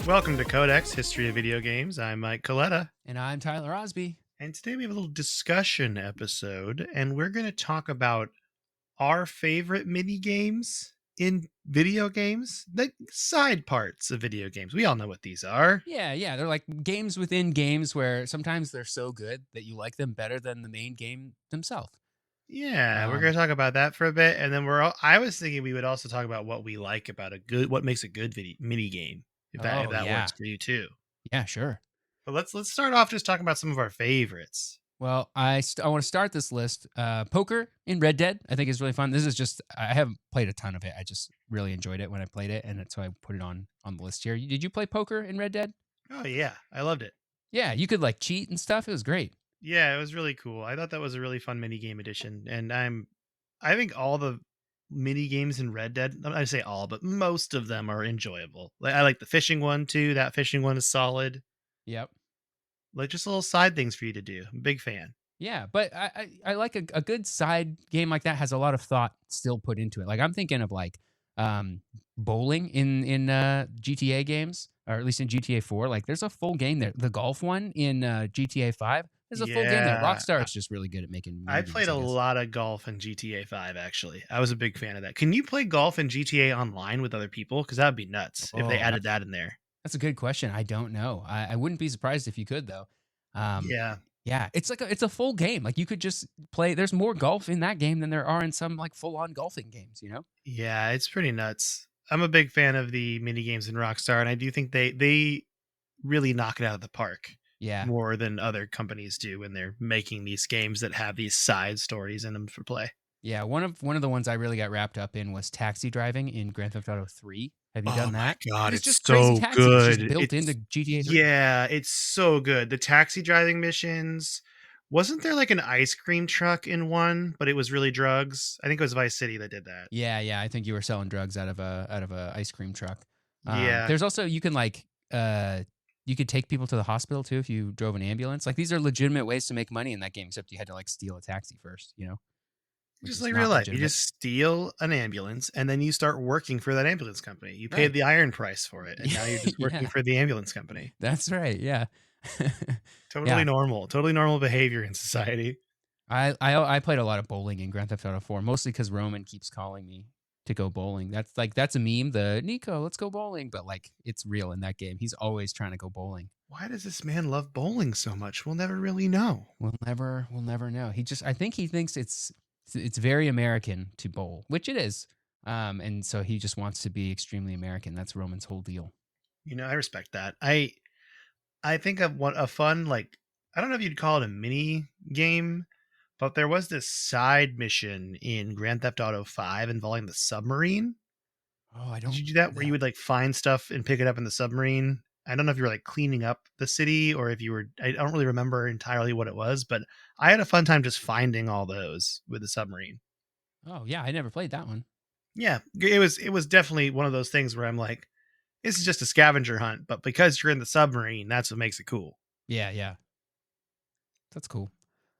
Welcome to Codex, History of Video Games. I'm Mike Coletta. And I'm Tyler Osby. And today we have a little discussion episode, and we're going to talk about our favorite mini games in video games, the side parts of video games. We all know what these are. Yeah. They're like games within games where sometimes they're so good that you like them better than the main game themselves. Yeah, we're going to talk about that for a bit, and then I was thinking we would also talk about what we like about what makes a good mini game, if that works for you too. Yeah, sure. But let's start off just talking about some of our favorites. Well, I want to start this list. Poker in Red Dead, I think is really fun. This is just, I haven't played a ton of it. I just really enjoyed it when I played it, and so I put it on the list here. Did you play poker in Red Dead? Oh yeah, I loved it. Yeah, you could like cheat and stuff. It was great. Yeah, it was really cool. I thought that was a really fun mini game edition, and I think all the mini games in Red Dead, I say all, but most of them are enjoyable. Like I like the fishing one too. That fishing one is solid. Yep. Like just little side things for you to do. I'm a big fan. Yeah, but I like a good side game like that has a lot of thought still put into it. Like I'm thinking of like bowling in GTA games, or at least in GTA 4. Like there's a full game there. The golf one in GTA 5, there's a full game there. Rockstar is just really good at making. I played a lot of golf in GTA 5. Actually, I was a big fan of that. Can you play golf in GTA Online with other people? Because that would be nuts if they added that in there. That's a good question. I don't know. I wouldn't be surprised if you could though. Yeah, it's like it's a full game. Like you could just play. There's more golf in that game than there are in some like full on golfing games. You know? Yeah, it's pretty nuts. I'm a big fan of the mini games in Rockstar, and I do think they really knock it out of the park. Yeah, more than other companies do when they're making these games that have these side stories in them for play. Yeah, one of the ones I really got wrapped up in was taxi driving in Grand Theft Auto 3. Have you done that? Oh my god, it's just so crazy taxi. good. It's just built into GTA 3. Yeah, it's so good. The taxi driving missions. Wasn't there like an ice cream truck in one, but it was really drugs? I think it was Vice City that did that. Yeah. I think you were selling drugs out of a ice cream truck. Yeah. There's also you can like you could take people to the hospital too if you drove an ambulance. Like these are legitimate ways to make money in that game, except you had to like steal a taxi first, you know? Just like real life. You just steal an ambulance and then you start working for that ambulance company. You paid the iron price for it, and now you're just working for the ambulance company. That's right. Yeah. Totally normal. Totally normal behavior in society. I played a lot of bowling in Grand Theft Auto 4, mostly because Roman keeps calling me to go bowling. That's a meme. The Nico, let's go bowling. But like it's real in that game. He's always trying to go bowling. Why does this man love bowling so much? We'll never really know. We'll never know. I think he thinks it's very American to bowl, which it is. And so he just wants to be extremely American. That's Roman's whole deal. You know, I respect that. I think of a fun, like, I don't know if you'd call it a mini game, but there was this side mission in Grand Theft Auto 5 involving the submarine. Oh, I don't. Did you do that where you would like find stuff and pick it up in the submarine? I don't know if you were like cleaning up the city or if you were, I don't really remember entirely what it was, but I had a fun time just finding all those with the submarine. Oh yeah, I never played that one. Yeah, it was definitely one of those things where I'm like, this is just a scavenger hunt, but because you're in the submarine, that's what makes it cool. Yeah. That's cool.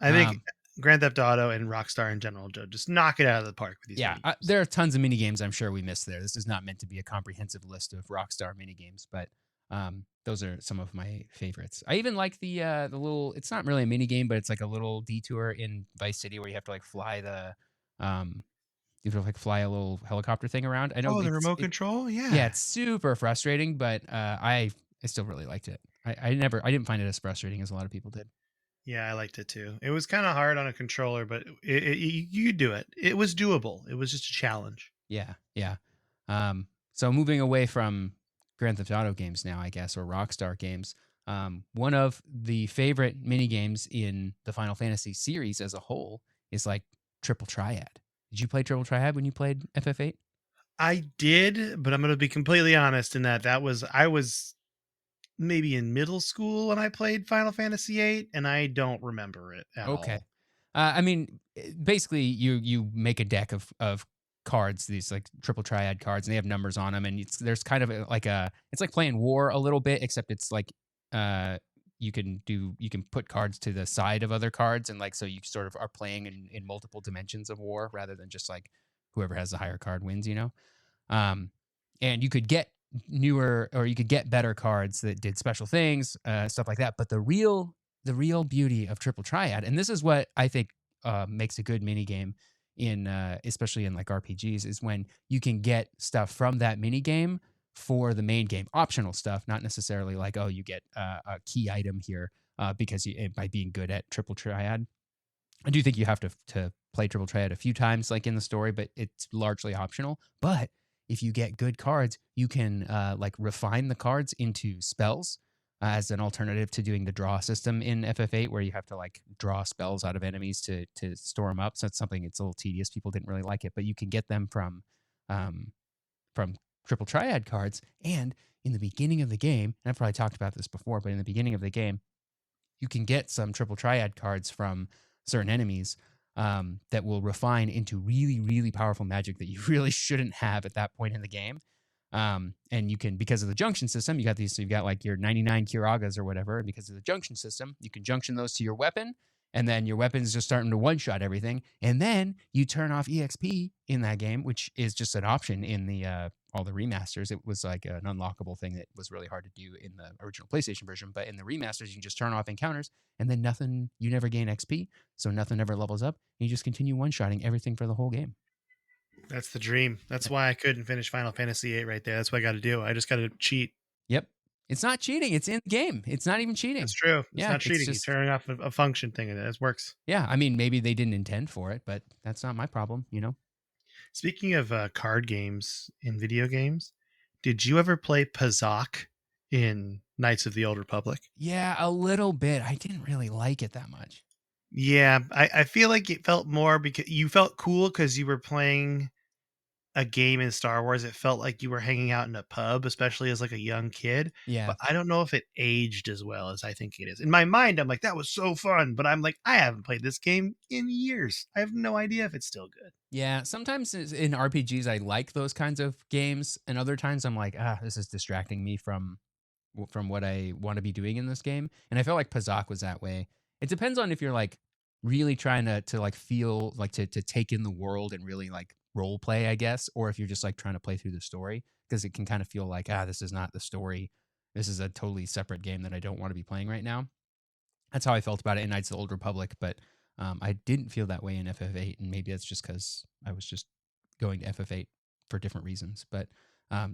I think Grand Theft Auto and Rockstar in general just knock it out of the park with these. Yeah, there are tons of mini games I'm sure we missed there. This is not meant to be a comprehensive list of Rockstar mini games, but those are some of my favorites. I even like the little. It's not really a mini game, but it's like a little detour in Vice City where you have to like fly the you have to like fly a little helicopter thing around. I know. Oh, the remote control. Yeah. Yeah, it's super frustrating, but I still really liked it. I didn't find it as frustrating as a lot of people did. Yeah, I liked it too. It was kind of hard on a controller, but you could do it. It was doable. It was just a challenge. Yeah. So moving away from Grand Theft Auto games now, I guess, or Rockstar games, one of the favorite mini games in the Final Fantasy series as a whole is like Triple Triad. Did you play Triple Triad when you played FF8? I did, but I'm going to be completely honest in that I was maybe in middle school when I played Final Fantasy VIII, and I don't remember it at all. I mean, basically, you make a deck of cards, these like Triple Triad cards, and they have numbers on them, and there's kind of it's like playing War a little bit, except it's like you can put cards to the side of other cards, and like so you sort of are playing in multiple dimensions of War rather than just like whoever has the higher card wins, you know. And you could get newer, or you could get better cards that did special things, stuff like that. But the real beauty of Triple Triad, and this is what I think makes a good mini game in especially in like RPGs, is when you can get stuff from that mini game for the main game, optional stuff, not necessarily like, oh, you get a key item here because by being good at Triple Triad. I do think you have to play Triple Triad a few times, like in the story, but it's largely optional. But if you get good cards, you can like refine the cards into spells as an alternative to doing the draw system in FF8, where you have to like draw spells out of enemies to store them up. So it's something, it's a little tedious. People didn't really like it, but you can get them um, from Triple Triad cards. And in the beginning of the game, and I've probably talked about this before, but in the beginning of the game, you can get some Triple Triad cards from certain enemies that will refine into really, really powerful magic that you really shouldn't have at that point in the game. And you can, because of the junction system, you got these, so you've got like your 99 Kiragas or whatever. And because of the junction system, you can junction those to your weapon. And then your weapon's just starting to one shot everything. And then you turn off EXP in that game, which is just an option in the all the remasters. It was like an unlockable thing that was really hard to do in the original PlayStation version. But in the remasters, you can just turn off encounters, and then nothing, you never gain XP. So nothing ever levels up. And you just continue one shotting everything for the whole game. That's the dream. That's Yep. why I couldn't finish Final Fantasy VIII right there. That's what I got to do. I just got to cheat. Yep. It's not cheating. It's in the game. It's not even That's cheating. true. It's Yeah. not It's cheating. You just, turn off a function thing and it works. yeah. I mean, maybe they didn't intend for it, but that's not my problem, you know? Speaking of card games in video games, did you ever play Pazak in Knights of the Old Republic? Yeah, a little bit. I didn't really like it that much. Yeah, I feel like it felt more because you felt cool because you were playing a game in Star Wars. It felt like you were hanging out in a pub, especially as like a young kid. Yeah. But I don't know if it aged as well as I think it is. In my mind, I'm like, that was so fun. But I'm like, I haven't played this game in years. I have no idea if it's still good. Yeah, sometimes in RPGs I like those kinds of games, and other times I'm like, this is distracting me from what I want to be doing in this game. And I felt like Pazak was that way. It depends on if you're like really trying to like feel like to take in the world and really like role play, I guess, or if you're just like trying to play through the story, because it can kind of feel like, this is not the story. This is a totally separate game that I don't want to be playing right now. That's how I felt about it in Knights of the Old Republic, but I didn't feel that way in FF8, and maybe that's just because I was just going to FF8 for different reasons. But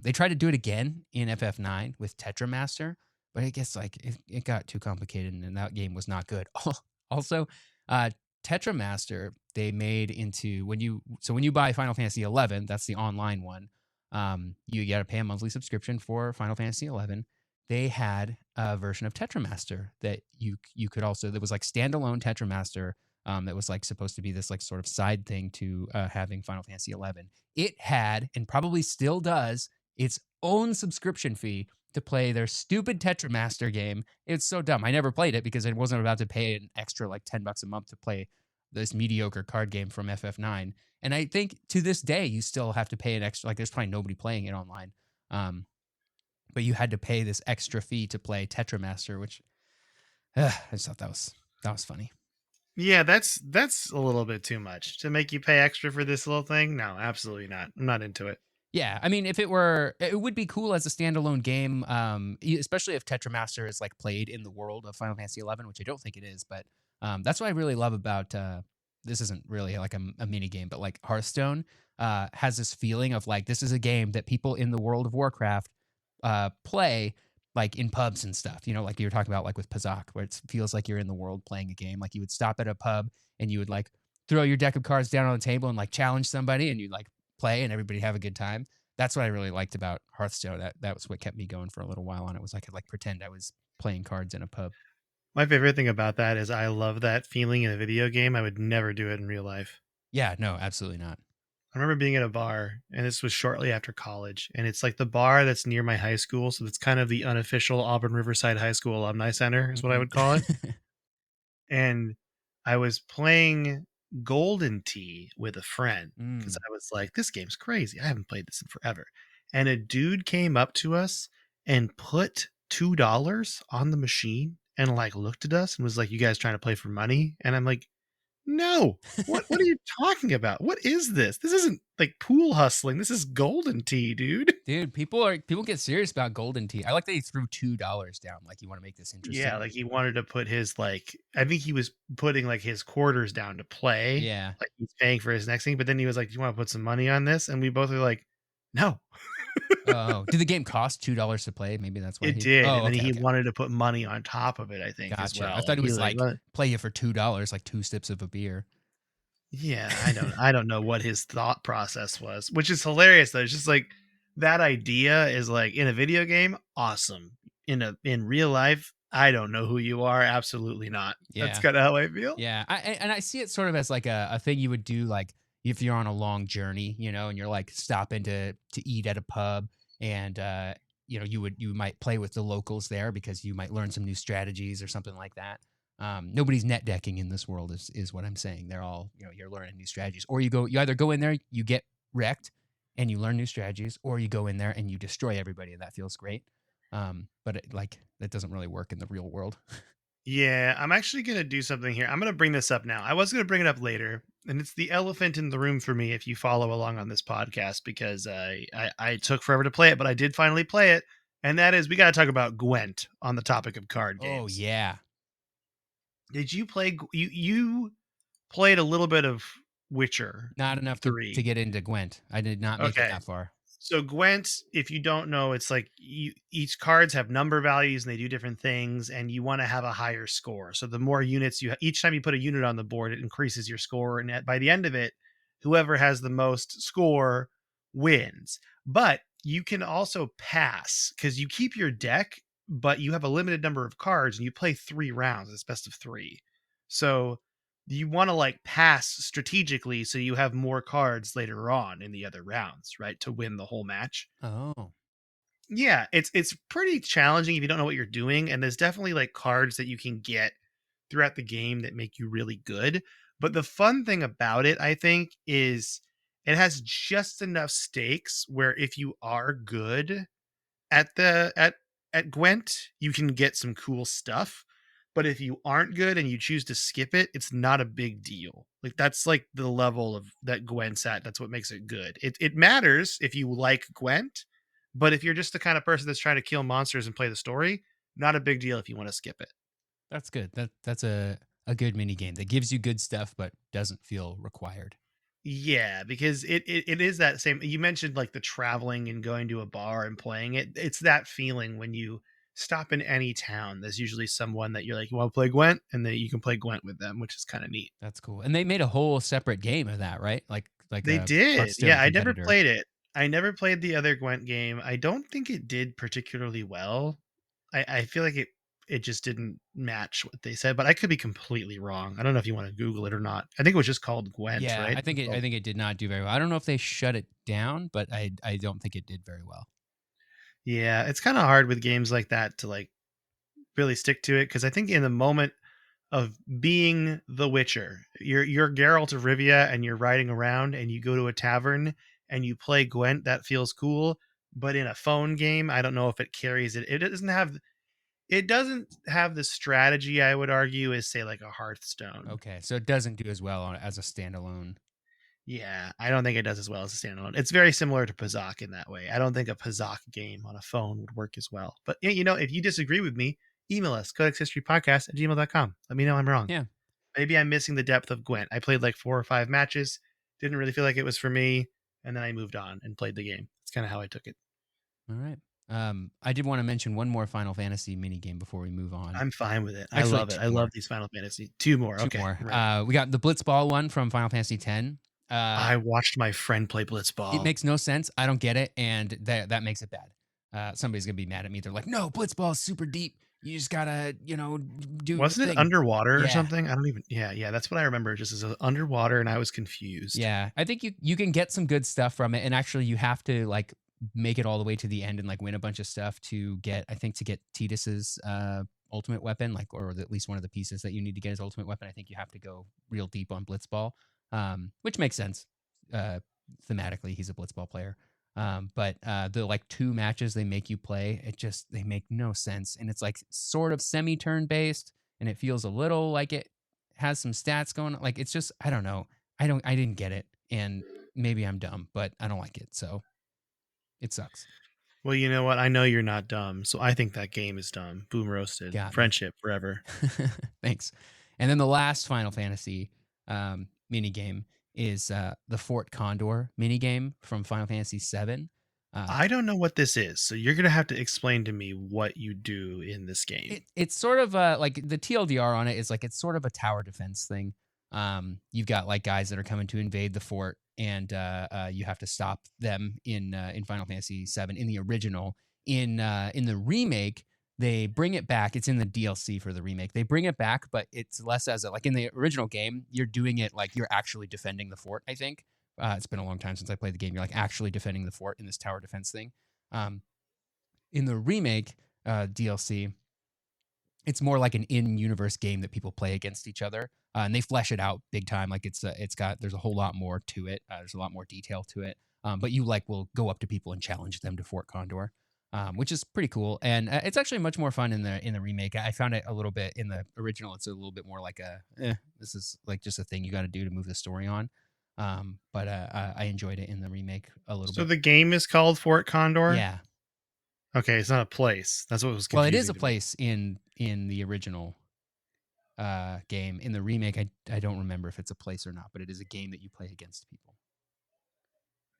they tried to do it again in FF9 with Tetramaster, but I guess like it got too complicated, and that game was not good. Also, uh, Tetramaster they made into when you buy Final Fantasy 11, that's the online one. You got to pay a monthly subscription for Final Fantasy 11. They had a version of Tetramaster that you could also, that was like standalone Tetramaster, that was like supposed to be this like sort of side thing to having Final Fantasy 11. It had, and probably still does, its own subscription fee to play their stupid Tetramaster game. It's so dumb. I never played it because I wasn't about to pay an extra like $10 a month to play this mediocre card game from FF9. And I think to this day you still have to pay an extra, like there's probably nobody playing it online. Um, but you had to pay this extra fee to play Tetramaster, which I just thought that was funny. Yeah, that's a little bit too much to make you pay extra for this little thing. No, absolutely not. I'm not into it. Yeah, I mean, if it were, it would be cool as a standalone game, especially if Tetramaster is like played in the world of Final Fantasy 11, which I don't think it is. But that's what I really love about this. Isn't really like a mini game, but like Hearthstone has this feeling of like this is a game that people in the world of Warcraft play like in pubs and stuff. You know, like you were talking about, like with Pazak, where it feels like you're in the world playing a game. Like you would stop at a pub and you would like throw your deck of cards down on the table and like challenge somebody, and you like play and everybody have a good time. That's what I really liked about Hearthstone. That was what kept me going for a little while on it. Was I could like pretend I was playing cards in a pub. My favorite thing about that is I love that feeling in a video game. I would never do it in real life. Yeah, no, absolutely not. I remember being at a bar, and this was shortly after college, and it's like the bar that's near my high school, so it's kind of the unofficial Auburn Riverside High School Alumni Center, is what I would call it. Mm-hmm. And I was playing Golden Tee with a friend because Mm. I was like, this game's crazy. I haven't played this in forever. And a dude came up to us and put $2 on the machine and like looked at us and was like, you guys trying to play for money? And I'm like, No. What are you talking about? What is this? This isn't like pool hustling. This is golden tea, dude. Dude, people get serious about golden tea. I like that he threw $2 down. Like, you want to make this Yeah, interesting? like he wanted to put his like I think he was putting like his quarters down to play. Yeah. Like he's paying for his next thing, but then he was like, "Do you want to put some money on this?" And we both were like, "No." Oh, did the game cost $2 to play? Maybe that's why It he. did, Oh, and then okay, he okay, wanted to put money on top of it, I think, as gotcha. I well. thought Like it he was was like, like "Well, play you for $2, like 2 sips of a beer. yeah, I don't know what his thought process was, which is hilarious though. It's just like that idea is like in a video game, awesome. In real life, I don't know who you are. Absolutely not. That's Yeah, kind of how I feel. yeah. And I see it sort of as like a thing you would do, like if you're on a long journey, and you're like stopping to eat at a pub, and you might play with the locals there because you might learn some new strategies or something like that. Nobody's net decking in this world is what I'm saying. They're all, you're learning new strategies, or you either go in there, you get wrecked, and you learn new strategies, or you go in there and you destroy everybody, and that feels great. But that doesn't really work in the real world. Yeah, I'm actually going to do something here. I'm going to bring this up now. I was going to bring it up later, and it's the elephant in the room for me if you follow along on this podcast because I took forever to play it, but I did finally play it. And that is, we got to talk about Gwent on the topic of card Oh games. yeah. Did you play? You played a little bit of Witcher Not enough to 3. get into Gwent. I did not make it Okay. that far. So Gwent, if you don't know, it's like each cards have number values and they do different things, and you want to have a higher score. So the more units each time you put a unit on the board, it increases your score, and by the end of it, whoever has the most score wins. But you can also pass because you keep your deck, but you have a limited number of cards, and you play 3 rounds. It's best of 3. So you want to like pass strategically so you have more cards later on in the other rounds, right? To win the whole match. Oh. Yeah, it's pretty challenging if you don't know what you're doing, and there's definitely like cards that you can get throughout the game that make you really good. But the fun thing about it, I think, is it has just enough stakes where if you are good at the at Gwent, you can get some cool stuff. But if you aren't good and you choose to skip it, it's not a big deal. Like that's like the level of that Gwent's at. That's what makes it good. It matters if you like Gwent, but if you're just the kind of person that's trying to kill monsters and play the story, not a big deal if you want to skip it. That's good. That's a good mini game that gives you good stuff but doesn't feel required. Yeah, because it is that same. You mentioned like the traveling and going to a bar and playing it. It's that feeling when you stop in any town. There's usually someone that you're like, you want to play Gwent, and that you can play Gwent with them, which is kind of neat. That's cool. And they made a whole separate game of that, right? Like They a did. Hearthstone Yeah, I never competitor. played it. I never played the other Gwent game. I don't think it did particularly well. I feel like it just didn't match what they said, but I could be completely wrong. I don't know if you want to Google it or not. I think it was just called Gwent, Yeah, right? I think it did not do very well. I don't know if they shut it down, but I don't think it did very well. Yeah, it's kind of hard with games like that to like really stick to it because I think in the moment of being the Witcher, you're Geralt of Rivia and you're riding around and you go to a tavern and you play Gwent, that feels cool. But in a phone game, I don't know if it carries it. It doesn't have the strategy I would argue as say like a Hearthstone. Okay, so it doesn't do as well as a standalone. Yeah, I don't think it does as well as a standalone. It's very similar to Pazak in that way. I don't think a Pazak game on a phone would work as well. But if you disagree with me, email us, codexhistorypodcast@gmail.com. Let me know I'm wrong. Yeah. Maybe I'm missing the depth of Gwent. I played like 4 or 5 matches, didn't really feel like it was for me, and then I moved on and played the game. It's kind of how I took it. All right. I did want to mention one more Final Fantasy mini game before we move on. I'm fine with it. I Actually, love it. two I love more. these Final Fantasy. 2 more. Two Okay. more. Right. We got the Blitzball one from Final Fantasy X. I watched my friend play It Blitzball. makes no sense. I don't get it, and that makes it bad. Somebody's gonna be mad at me. They're like, "No, Blitzball is super deep. You just gotta, do your Wasn't it thing." underwater or Yeah, something? I don't even. Yeah, yeah. That's what I remember. Just as underwater, and I was confused. yeah. I think you can get some good stuff from it, and actually, you have to like make it all the way to the end and like win a bunch of stuff to get. I think to get Tidus's ultimate weapon, like or at least one of the pieces that you need to get his ultimate weapon. I think you have to go real deep on Blitzball, which makes sense. Uh, Thematically, he's a Blitzball player. But the like 2 matches they make you play, they make no sense, and it's like sort of semi turn based, and it feels a little like it has some stats going on. Like it's just I don't know. I didn't get it, and maybe I'm dumb, but I don't like it, so it sucks. Well, you know what? I know you're not dumb, so I think that game is dumb. Boom roasted. Got me. Friendship forever. Thanks. And then the last Final Fantasy mini game is the Fort Condor mini game from Final Fantasy VII. Uh, I don't know what this is, so you're gonna have to explain to me what you do in this game. it's sort of like the TLDR on it is like it's sort of a tower defense thing. You've got like guys that are coming to invade the fort, and you have to stop them in Final Fantasy VII in the original. In the remake, they bring it back. It's in the DLC for the remake. They bring it back, but it's less as a like in the original game. You're doing it like you're actually defending the fort. I think it's been a long time since I played the game. You're like actually defending the fort in this tower defense thing. Um, in the remake DLC, it's more like an in-universe game that people play against each other, and they flesh it out big time. Like it's got there's a whole lot more to it. There's a lot more detail to it. But you like will go up to people and challenge them to Fort Condor, which is pretty cool. And it's actually much more fun in the remake. I found it a little bit in the original. It's a little bit more like this is like just a thing you got to do to move the story on. But I enjoyed it in the remake a little So bit. the game is called Fort Condor? Yeah. Okay, it's not a place. That's what was Well, it is confusing a to me. place in the original game. In the remake, I don't remember if it's a place or not, but it is a game that you play against people.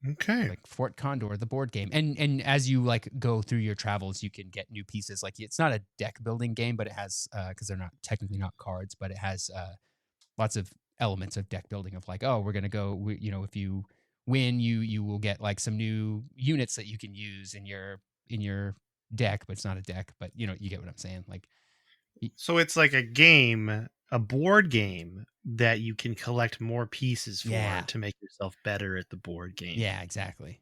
Okay. Like Fort Condor, the board game, and as you like go through your travels, you can get new pieces. Like it's not a deck building game, but it has because they're not technically not cards, but it has lots of elements of deck building. Of like, oh, we're gonna go. If you win, you will get like some new units that you can use in your deck, but it's not a deck. But you get what I'm saying. Like, So it's like a game, a board game that you can collect more pieces for yeah, to make yourself better at the board game. yeah, exactly.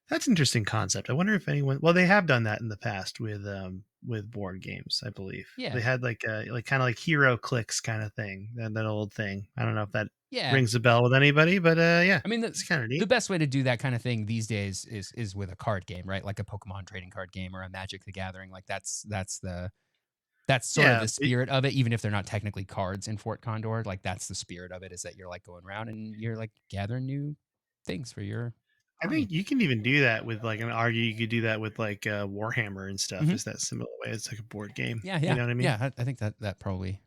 That's an interesting concept. I wonder if anyone. Well, they have done that in the past with board games. I believe they Yeah, had like a like kind of like Hero Clicks kind of thing. That old thing. I don't know if that yeah. rings a bell with anybody, but yeah, I mean, it's kind of the neat. best way to do that kind of thing these days is with a card game, right? Like a Pokemon trading card game or a Magic the Gathering. Like that's sort of Yeah, the spirit of it, even if they're not technically cards in Fort Condor. Like that's the spirit of it is that you're like going around and you're like gathering new things for your I think army. you can even do that with like an argue. You could do that with like Warhammer and stuff. Hmm. Is that similar way? It's like a board game. Yeah, You yeah, know what I mean? yeah. I think uh, that probably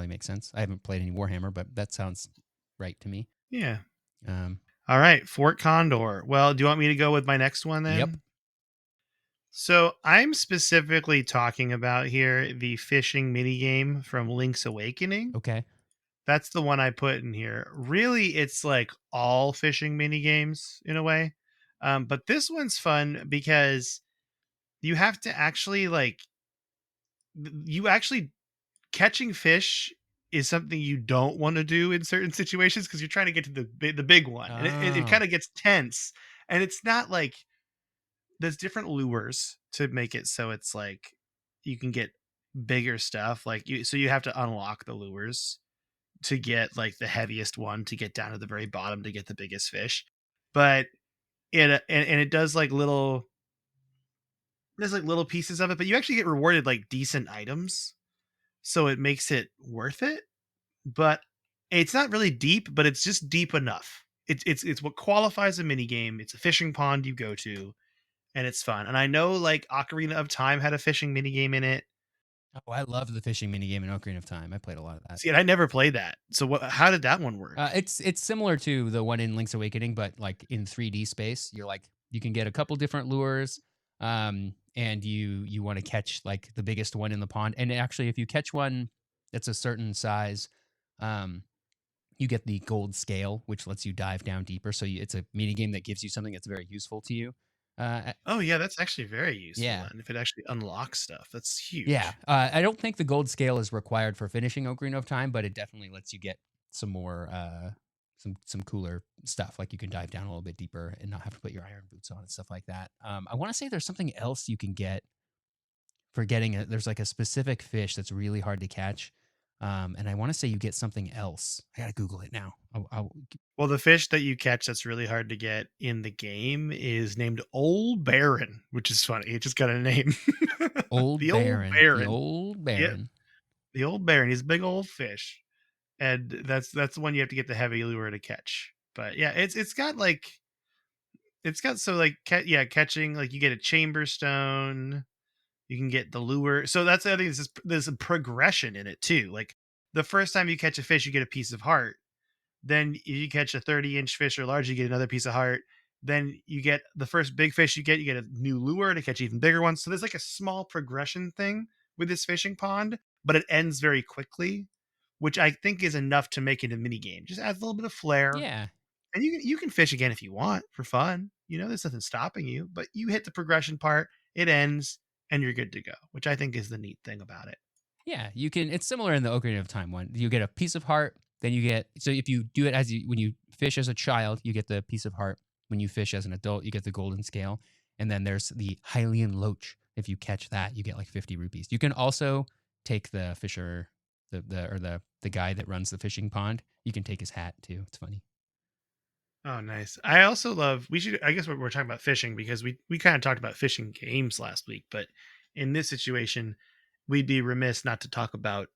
makes sense. I haven't played any Warhammer, but that sounds right to me. Yeah. Um, All right, Fort Condor. Well, do you want me to go with my next one yep. then? So I'm specifically talking about here the fishing minigame from Link's Awakening. Okay. That's the one I put in here. Really, it's like all fishing mini games in a way. But this one's fun because you have to actually like you actually catching fish is something you don't want to do in certain situations because you're trying to get to the big one, and it Oh. kind of gets tense. And it's not like there's different lures to make it so it's like you can get bigger stuff. Like you have to unlock the lures to get like the heaviest one to get down to the very bottom to get the biggest fish. But and it does like little there's like little pieces of it, but you actually get rewarded like decent items, so it makes it worth it. But it's not really deep, but it's just deep enough. It's what qualifies a mini game. It's a fishing pond you go to, and it's fun. And I know like Ocarina of Time had a fishing mini game in it. Oh, I love the fishing mini game in Ocarina of Time. I played a lot of that. See, and I never played that. So what? How did that one work? It's similar to the one in Link's Awakening, but like in 3D space. You're like you can get a couple different lures, and you want to catch like the biggest one in the pond. And actually, if you catch one that's a certain size, um, you get the gold scale, which lets you dive down deeper. So it's a mini game that gives you something that's very useful to you. Uh, Oh yeah, that's actually very useful yeah, then. If it actually unlocks stuff, that's yeah. huge. I don't think the gold scale is required for finishing Ocarina of Time, but it definitely lets you get some more some cooler stuff. Like you can dive down a little bit deeper and not have to put your iron boots on and stuff like that. I want to say there's something else you can get for getting it. There's like a specific fish that's really hard to catch. And I want to say you get something else. I gotta Google it now. Well, the fish that you catch that's really hard to get in the game is named Old Baron, which is funny. It just got a name. Old The Old Baron, the Baron. old Yep. Baron. The old bear, and he's a big old fish, and that's the one you have to get the heavy lure to catch. But yeah, it's got like it's got so like yeah, catching like you get a chamber stone, you can get the lure. So that's the other thing. There's a progression in it too. Like the first time you catch a fish, you get a piece of heart. Then you catch a 30-inch fish or large, you get another piece of heart. Then you get the first big fish you get a new lure to catch even bigger ones. So there's like a small progression thing with this fishing pond, but it ends very quickly, which I think is enough to make it a mini game. Just adds a little bit of flair. Yeah. And you can fish again if you want for fun. There's nothing stopping you, but you hit the progression part, it ends, and you're good to go, which I think is the neat thing about it. Yeah, you can. It's similar in the Ocarina of Time one. You get a piece of heart, then you get. So if you do it when you fish as a child, you get the piece of heart. When you fish as an adult, you get the golden scale, and then there's the Hylian loach. If you catch that, you get like 50 rupees. You can also take the fisher, the guy that runs the fishing pond. You can take his hat too. It's funny. Oh, nice. I also love. We should. I guess we're talking about fishing because we kind of talked about fishing games last week, but in this situation, we'd be remiss not to talk about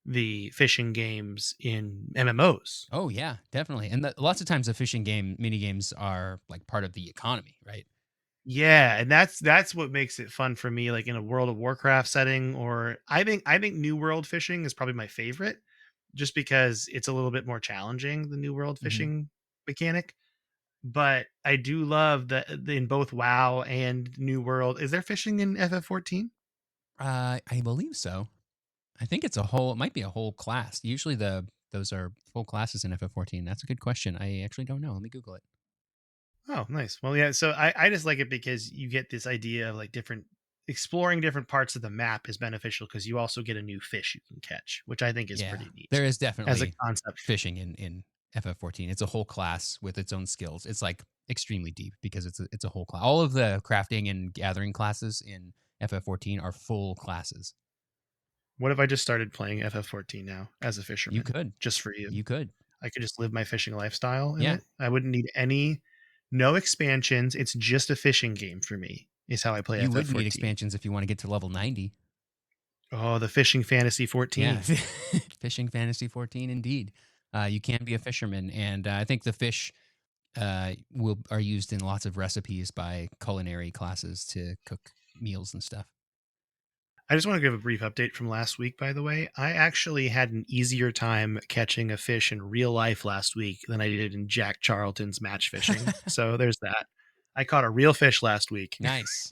the fishing games in MMOs. Oh yeah, definitely. And lots of times the fishing game mini games are like part of the economy, right? Yeah, and that's what makes it fun for me. Like in a World of Warcraft setting, or I think New World fishing is probably my favorite, just because it's a little bit more challenging the New World Hmm. fishing mechanic. But I do love that in both WoW and New World. Is there fishing in FF14? I believe so. I think it's a whole. It might be a whole class. Usually those are full classes in FF14. That's a good question. I actually don't know. Let me Google it. Oh, nice. Well, yeah. So I just like it because you get this idea of like different exploring different parts of the map is beneficial because you also get a new fish you can catch, which I think is Yeah, pretty neat there is as a definitely concept. fishing in FF14. It's a whole class with its own skills. It's like extremely deep because it's a whole class. All of the crafting and gathering classes in FF14 are full classes. What if I just started playing FF14 now as a You fisherman could, just for you? you could, I could just live my fishing lifestyle in yeah. it. I wouldn't need no expansions. It's just a fishing game for me, is how I play You would need FF14. expansions if you want to get to level 90. Oh, the fishing fantasy Yeah, 14. fishing fantasy 14 indeed. You can be a fisherman, and I think the fish will are used in lots of recipes by culinary classes to cook meals and stuff. I just want to give a brief update from last week, by the way. I actually had an easier time catching a fish in real life last week than I did in Jack Charlton's match fishing. So there's that. I caught a real fish last week Nice.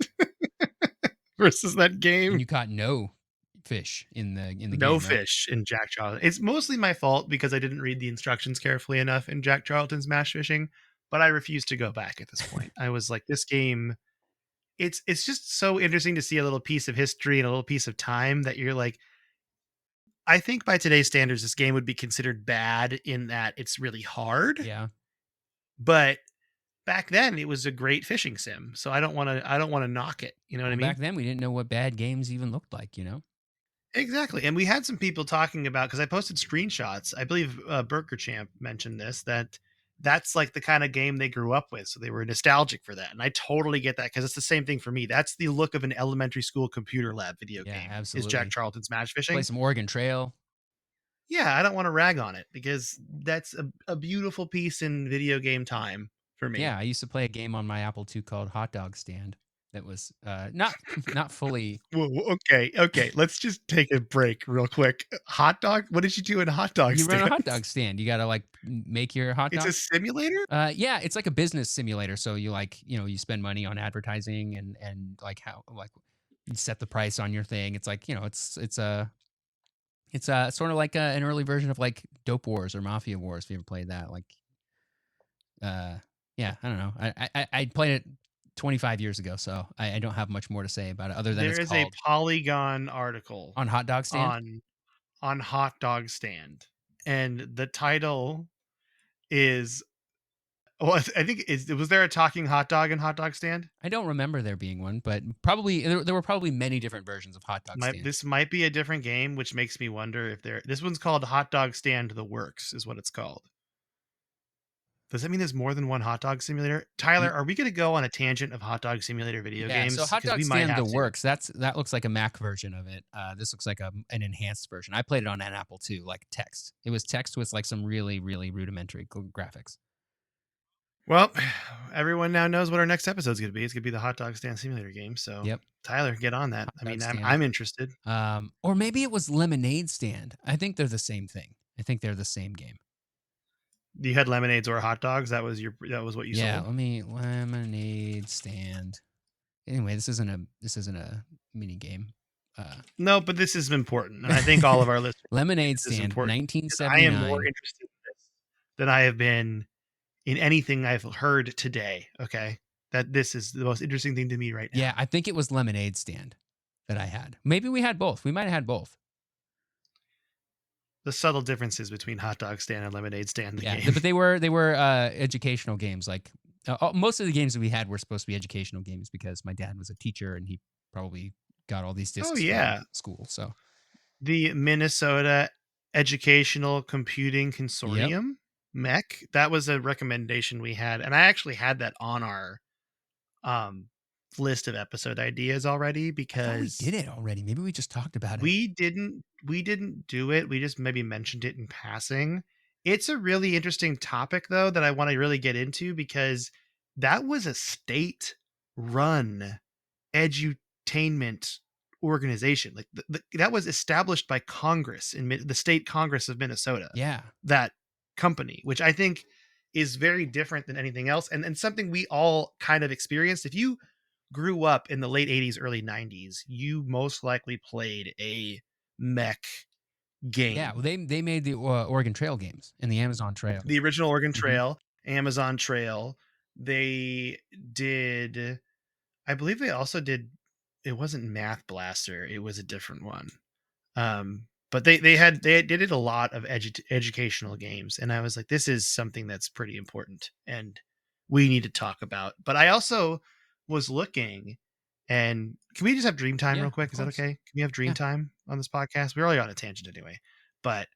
versus that And game. you caught no fish in the No game, right? fish in Jack Charlton. It's mostly my fault because I didn't read the instructions carefully enough in Jack Charlton's match fishing, but I refuse to go back at this point. I was like, this game, it's just so interesting to see a little piece of history and a little piece of time that you're like, I think by today's standards, this game would be considered bad in that it's really hard. Yeah. But back then, it was a great fishing sim. So I don't want to knock it. You know what I Well, mean? back then we didn't know what bad games even looked like, Exactly. And we had some people talking about because I posted screenshots. I believe Burger Champ mentioned this that that's like the kind of game they grew up with. So they were nostalgic for that. And I totally get that because it's the same thing for me. That's the look of an elementary school computer lab video Yeah, game is Jack absolutely. Charlton's match Play fishing. some Oregon Trail. Yeah, I don't want to rag on it because that's a beautiful piece in video game time for me. Yeah, I used to play a game on my Apple II called Hot Dog Stand that was not not fully. Okay, okay. Let's just take a break real quick. Hot dog? What did you do in a hot dog You run a hot stand? dog stand. You got to like make your hot It's a dog. simulator? Yeah, it's like a business simulator. So you like, you spend money on advertising and like how like you set the price on your thing. It's like, it's sort of like an early version of like Dope Wars or Mafia Wars. If you ever played that, like, uh, yeah, I don't know. I played it 25 years ago, so I don't have much more to say about it other than There it's is a called Polygon article on Hot Dog Stand. on hot dog stand, and the title is well, I think is was there a talking hot dog in hot dog stand? I don't remember there being one, but probably there were probably many different versions of Hot Dog Stand. This might be a different game, which makes me wonder if there. This one's called Hot Dog Stand: The Works, is what it's called. Does that mean there's more than one hot dog simulator? Tyler, Ye are we going to go on a tangent of hot dog simulator video Yeah, so games? Hot Because Dog we might Stand the have to. Works, that looks like a Mac version of it. This looks like an enhanced version. I played it on an Apple II, like text. It was text with like some really, really rudimentary graphics. Well, everyone now knows what our next episode is going to be. It's going to be the hot dog stand simulator game. So, Yep, Tyler, get on that. Hot I Dog mean, Stand. I'm interested. Or maybe it was Lemonade Stand. I think they're the same thing. I think they're the same game. You had lemonades or hot dogs. That was what you Yeah, sold. let me Lemonade Stand. Anyway, this isn't a mini game. No, but this is important, and I think all of our listeners Lemonade this is Stand, important because I am more 1979. interested in this than I have been in anything I've heard today. Okay, that this is the most interesting thing to me right Yeah, now. I think it was Lemonade Stand that I had. Maybe we had both. We might have had both. The subtle differences between hot dog stand and lemonade stand. The Yeah, game. but they were educational games. Like most of the games that we had were supposed to be educational games because my dad was a teacher and he probably got all these Oh discs from yeah, school. So the Minnesota Educational Computing yep. Consortium MEC. That was a recommendation we had, and I actually had that on our um, list of episode ideas already I thought we because did it already. Maybe we just talked about it. we didn't do it. We just maybe mentioned it in passing. It's a really interesting topic though that I want to really get into because that was a state run edutainment organization. Like that was established by Congress in the state Congress of Minnesota. Yeah. That company, which I think is very different than anything else, and something we all kind of experienced. If you grew up in the late 80s, early 90s, you most likely played a mech Yeah, well, game. they made the Oregon Trail games and the Amazon Trail. The original Oregon Hmm. Trail, Amazon Trail. They did, I believe they also did, it wasn't Math Blaster, it was a different one. But they did it a lot of educational games, and I was like, this is something that's pretty important, and we need to talk about. But I also was looking, and can we just have dream time Yeah, real quick? of Is that course. okay? Can we have dream Yeah. time on this podcast? We're already on a tangent anyway, but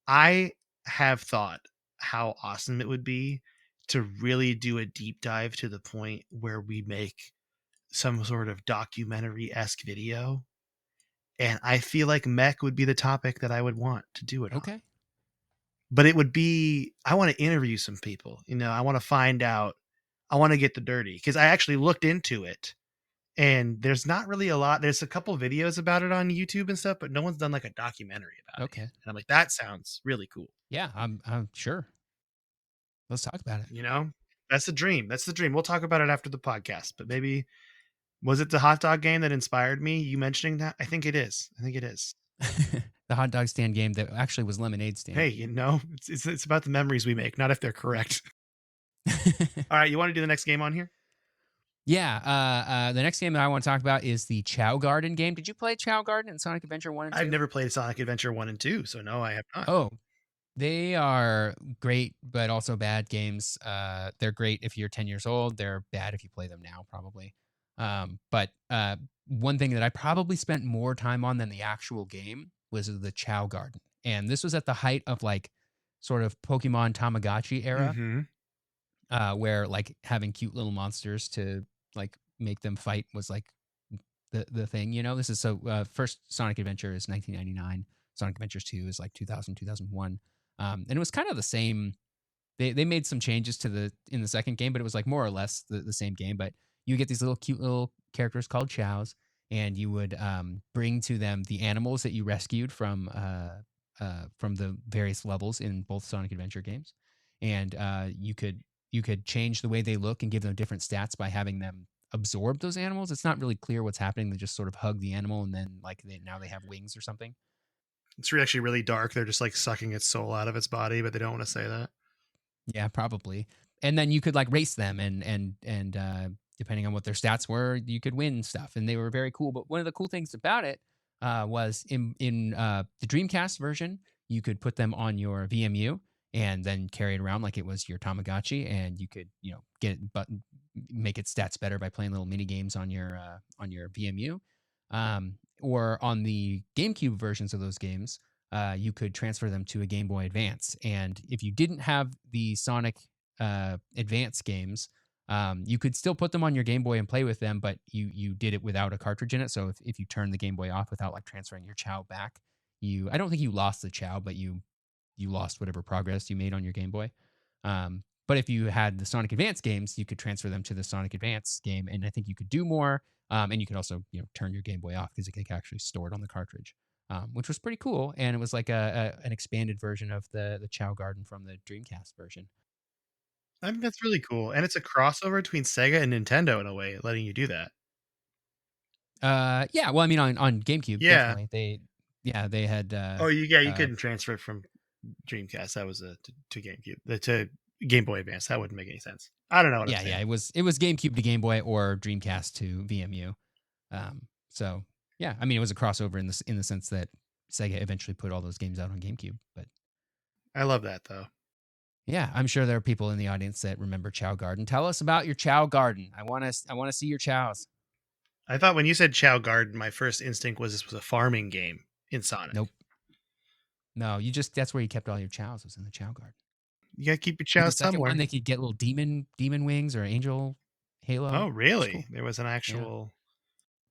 I have thought how awesome it would be to really do a deep dive to the point where we make some sort of documentary esque video, and I feel like mech would be the topic that I would want to do it on. Okay. But it would be, I want to interview some people. I want to find out. I want to get the dirty because I actually looked into it, and there's not really a lot. There's a couple videos about it on YouTube and stuff, but no one's done like a documentary about it yet. Okay. And I'm like, that sounds really cool. Yeah, I'm sure. Let's talk about it. You know, that's the dream. That's the dream. We'll talk about it after the podcast. But maybe was it the hot dog game that inspired me? You mentioning that? I think it is. I think it is. The hot dog stand game that actually was Lemonade Stand. Hey, it's about the memories we make, not if they're correct. All right, you want to do the next game on here? Yeah, the next game that I want to talk about is the Chow Garden game. Did you play Chow Garden in Sonic Adventure 1 and I've 2? never played Sonic Adventure 1 and 2, so no, I have not. Oh, they are great, but also bad games. They're great if you're 10 years old. They're bad if you play them now, probably. But one thing that I probably spent more time on than the actual game was the Chow Garden. And this was at the height of like sort of Pokemon Tamagotchi era, Mm-hmm. where like having cute little monsters to like make them fight was like the thing. This is so first Sonic Adventure is 1999. Sonic Adventures 2 is like 2000, 2001. And it was kind of the same. They made some changes in the second game, but it was like more or less the same game. But you get these little cute little characters called chows, and you would bring to them the animals that you rescued from the various levels in both Sonic Adventure games, and you could change the way they look and give them different stats by having them absorb those animals. It's not really clear what's happening. They just sort of hug the animal, and then like now they have wings or something. It's actually really dark. They're just like sucking its soul out of its body, but they don't want to say that. Yeah, probably. And then you could like race them and depending on what their stats were, you could win stuff. And they were very cool. But one of the cool things about it was in the Dreamcast version, you could put them on your VMU and then carry it around like it was your Tamagotchi, and you could make its stats better by playing little mini games on your VMU. Or on the GameCube versions of those games, you could transfer them to a Game Boy Advance. And if you didn't have the Sonic Advance games, you could still put them on your Game Boy and play with them, but you did it without a cartridge in it. So if you turn the Game Boy off without like transferring your Chow back, I don't think you lost the Chow, but you lost whatever progress you made on your Game Boy. But if you had the Sonic Advance games, you could transfer them to the Sonic Advance game, and I think you could do more. And you could also turn your Game Boy off because it could actually store it on the cartridge, which was pretty cool. And it was like an expanded version of the Chow Garden from the Dreamcast version. I think that's really cool, and it's a crossover between Sega and Nintendo in a way, letting you do that. Yeah, well, I mean, on GameCube, Yeah. definitely they had Oh, you couldn't transfer it from Dreamcast. That was to GameCube, to Game Boy Advance. That wouldn't make any sense. I don't know what I'm yeah, saying. it was GameCube to Game Boy or Dreamcast to VMU. So yeah, I mean, it was a crossover in the sense that Sega eventually put all those games out on GameCube. But I love that though. yeah, I'm sure there are people in the audience that remember Chow Garden. Tell us about your Chow Garden. I want to see your chows. I thought when you said Chow Garden, my first instinct was this was a farming game in Sonic. Nope. No, that's where you kept all your chows, was in the Chow Garden. You gotta keep your With the chows second one, somewhere. they could get little demon wings or angel halo. Oh, It's cool. really? There was an Yeah. actual.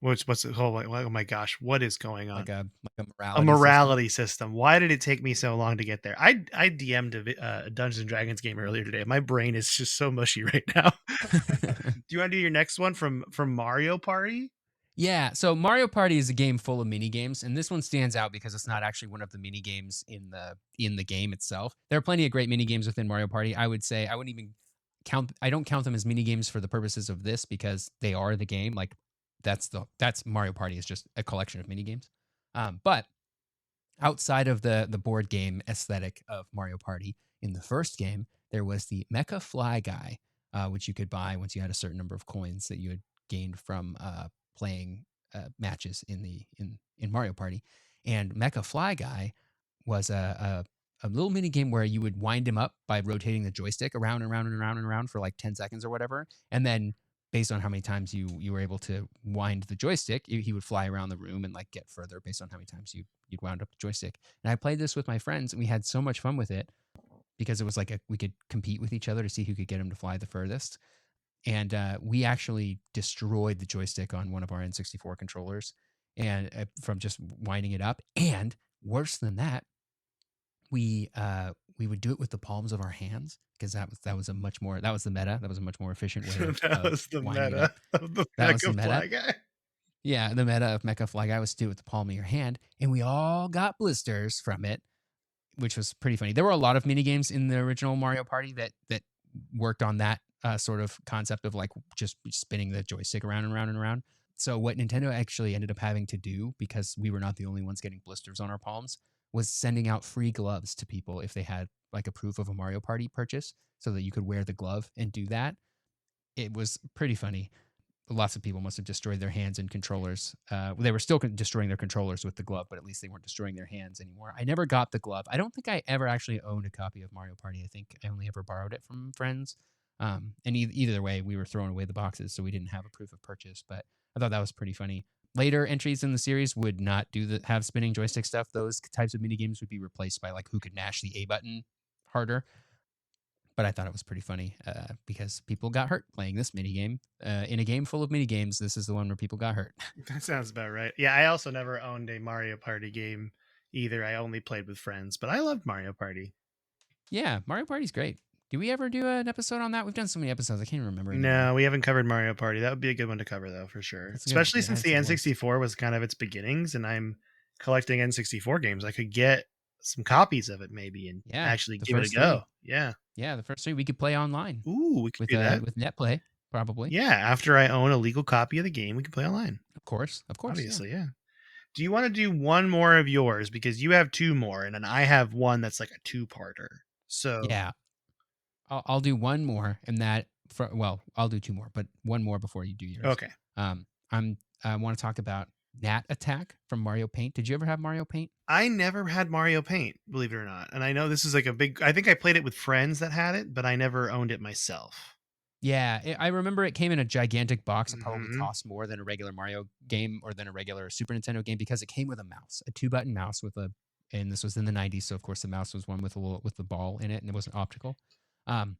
What's it? Oh my gosh, what is going on? Like a A morality system. morality system. Why did it take me so long to get there? I DM'd a Dungeons and Dragons game earlier today. My brain is just so mushy right now. Do you want to do your next one from Mario Party? Yeah, so Mario Party is a game full of mini games, and this one stands out because it's not actually one of the mini games in the game itself. There are plenty of great mini games within Mario Party. I would say I wouldn't even count. I don't count them as mini games for the purposes of this because they are the game. Like that's Mario Party is just a collection of mini games. But outside of the board game aesthetic of Mario Party, in the first game there was the Mecha Fly Guy, which you could buy once you had a certain number of coins that you had gained from playing matches in Mario Party. And Mecha Fly Guy was a little mini game where you would wind him up by rotating the joystick around and around and around and around for like 10 seconds or whatever, and then based on how many times you were able to wind the joystick, he would fly around the room and like get further based on how many times you'd wound up the joystick. And I played this with my friends, and we had so much fun with it because it was like we could compete with each other to see who could get him to fly the furthest. And we actually destroyed the joystick on one of our N64 controllers, and from just winding it up. And worse than that, we would do it with the palms of our hands because that was the meta. That was a much more efficient way That of was the winding it meta up. of the That was the Mecha meta. Fly Guy. Yeah, the meta of Mecha Fly Guy was to do it with the palm of your hand, and we all got blisters from it, which was pretty funny. There were a lot of mini games in the original Mario Party that worked on that sort of concept of like just spinning the joystick around and around and around. So what Nintendo actually ended up having to do, because we were not the only ones getting blisters on our palms, was sending out free gloves to people if they had like a proof of a Mario Party purchase, so that you could wear the glove and do that. It was pretty funny. Lots of people must have destroyed their hands and controllers. They were still destroying their controllers with the glove, but at least they weren't destroying their hands anymore. I never got the glove. I don't think I ever actually owned a copy of Mario Party. I think I only ever borrowed it from friends. And either way, we were throwing away the boxes, so we didn't have a proof of purchase. But I thought that was pretty funny. Later entries in the series would not have spinning joystick stuff. Those types of mini games would be replaced by like who could mash the A button harder. But I thought it was pretty funny because people got hurt playing this mini game. In a game full of mini games, this is the one where people got hurt. That sounds about right. Yeah, I also never owned a Mario Party game either. I only played with friends, but I loved Mario Party. Yeah, Mario Party's great. Did we ever do an episode on that? We've done so many episodes, I can't even remember anymore. No, we haven't covered Mario Party. That would be a good one to cover, though, for sure. That's a good. Especially Yeah, since that's the a good one. N64 was kind of its beginnings, and I'm collecting N64 games. I could get some copies of it maybe and Yeah, actually the give it a first go. three. Yeah. Yeah, the first three we could play online Ooh, we could do that. with NetPlay probably. Yeah, after I own a legal copy of the game, we can play online. Of course, yeah. Obviously, yeah. Do you want to do one more of yours because you have two more, and then I have one that's like a two-parter. So Yeah, I'll do one more, and I'll do two more, but one more before you do yours. okay. I want to talk about Gnat Attack from Mario Paint. Did you ever have Mario Paint? I never had Mario Paint, believe it or not. And I know this is like a big I think I played it with friends that had it, but I never owned it myself. Yeah, I remember it came in a gigantic box. It probably Mhm. cost more than a regular Mario game or than a regular Super Nintendo game because it came with a mouse, a 2-button mouse and this was in the 90s, so of course the mouse was one with with the ball in it, and it wasn't optical. Um,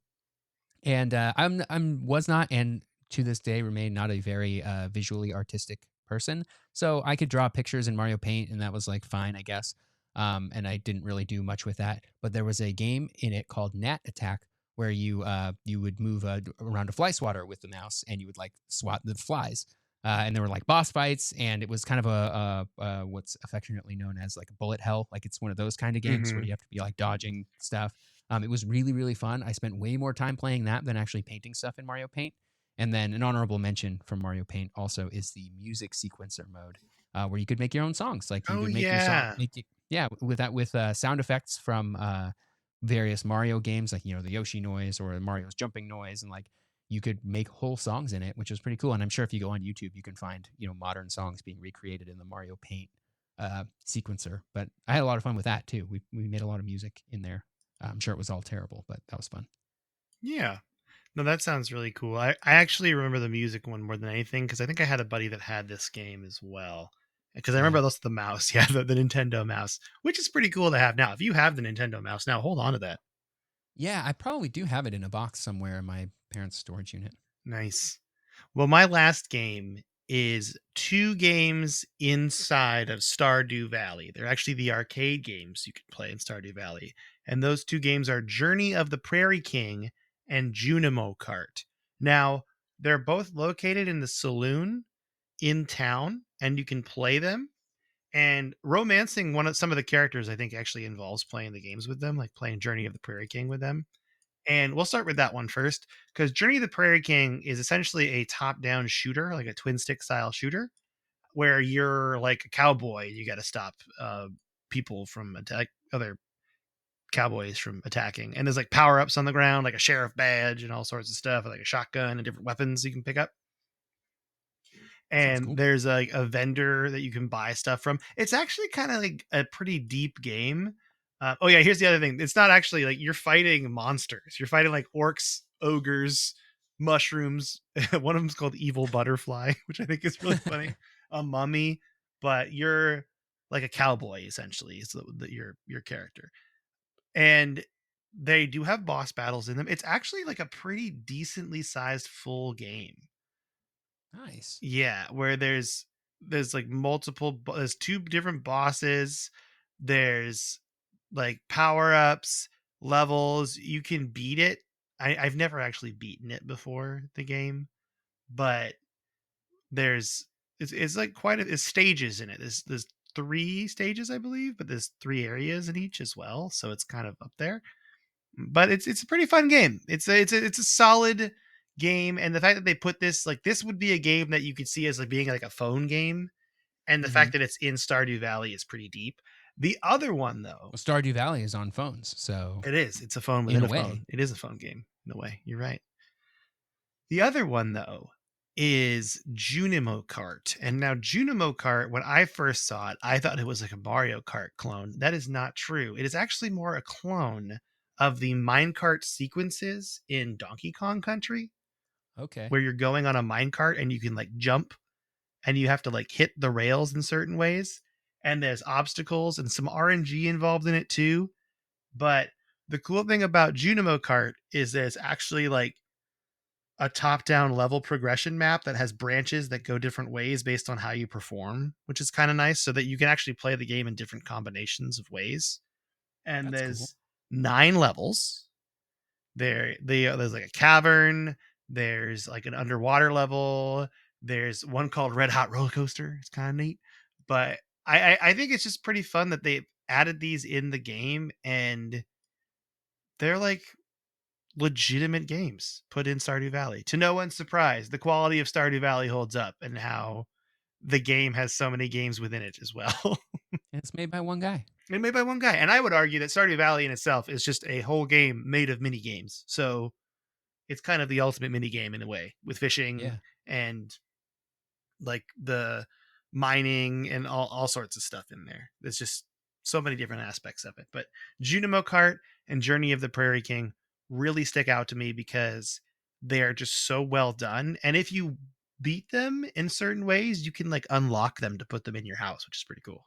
And I'm was not, and to this day remain not a very visually artistic person. So I could draw pictures in Mario Paint, and that was like fine, I guess. And I didn't really do much with that. But there was a game in it called Gnat Attack, where you would move around a fly swatter with the mouse, and you would like swat the flies. And there were like boss fights, and it was kind of a what's affectionately known as like a bullet hell. Like it's one of those kind of games where Hmm. you have to be like dodging stuff. It was really, really fun. I spent way more time playing that than actually painting stuff in Mario Paint. And then an honorable mention from Mario Paint also is the music sequencer mode, where you could make your own songs. Like you Oh could make your song, yeah. yeah, with that with sound effects from various Mario games, like the Yoshi noise or Mario's jumping noise, and like you could make whole songs in it, which was pretty cool. And I'm sure if you go on YouTube, you can find modern songs being recreated in the Mario Paint sequencer. But I had a lot of fun with that too. We made a lot of music in there. I'm sure it was all terrible, but that was fun. Yeah. No, that sounds really cool. I actually remember the music one more than anything because I think I had a buddy that had this game as well. Because I Yeah. remember the mouse, yeah, the Nintendo mouse, which is pretty cool to have now. If you have the Nintendo mouse now, hold on to that. Yeah, I probably do have it in a box somewhere in my parents' storage unit. Nice. Well, my last game is two games inside of Stardew Valley. They're actually the arcade games you can play in Stardew Valley. And those two games are Journey of the Prairie King and Junimo Kart. Now, they're both located in the saloon in town, and you can play them. And romancing some of the characters, I think, actually involves playing the games with them, like playing Journey of the Prairie King with them. And we'll start with that one first, because Journey of the Prairie King is essentially a top-down shooter, like a twin stick style shooter, where you're like a cowboy. You got to stop people from other cowboys from attacking. And there's like power ups on the ground, like a sheriff badge and all sorts of stuff, like a shotgun and different weapons you can pick up. Sounds And cool. there's a vendor that you can buy stuff from. It's actually kind of like a pretty deep game. Oh yeah, here's the other thing. It's not actually like you're fighting monsters. You're fighting like orcs, ogres, mushrooms. One of them's called Evil Butterfly, which I think is really funny. A mummy, but you're like a cowboy essentially. Is your character, and they do have boss battles in them. It's actually like a pretty decently sized full game. Nice. Yeah, where there's like there's two different bosses. There's like power-ups, levels. You can beat it. I've never actually beaten it before the game, but there's it's like it's stages in it. There's three stages, I believe, but there's three areas in each as well. So it's kind of up there. But it's a pretty fun game. It's a solid game, and the fact that they put this like this would be a game that you could see as like being like a phone game, and the Mm-hmm. fact that it's in Stardew Valley is pretty deep. The other one though, Well, Stardew Valley is on phones, so it is. It's a phone in within a a way, phone. It is a phone game in a way. You're right. The other one though is Junimo Kart. And now Junimo Kart, when I first saw it, I thought it was like a Mario Kart clone. That is not true. It is actually more a clone of the minecart sequences in Donkey Kong Country, okay, where you're going on a minecart and you can like jump and you have to like hit the rails in certain ways. And there's obstacles and some RNG involved in it too. But the cool thing about Junimo Kart is there's actually like a top-down level progression map that has branches that go different ways based on how you perform, which is kind of nice so that you can actually play the game in different combinations of ways. And that's cool. there's 9 levels. There's like a cavern, there's like an underwater level, there's one called Red Hot Roller Coaster. It's kind of neat. But I think it's just pretty fun that they added these in the game, and they're like legitimate games put in Stardew Valley. To no one's surprise, the quality of Stardew Valley holds up, and how the game has so many games within it as well. And it's made by one guy. And made by one guy. And I would argue that Stardew Valley in itself is just a whole game made of mini games. So it's kind of the ultimate mini game in a way, with fishing Yeah, and like the mining and all sorts of stuff in there. There's just so many different aspects of it. But Junimo Kart and Journey of the Prairie King really stick out to me because they are just so well done. And if you beat them in certain ways, you can like unlock them to put them in your house, which is pretty cool.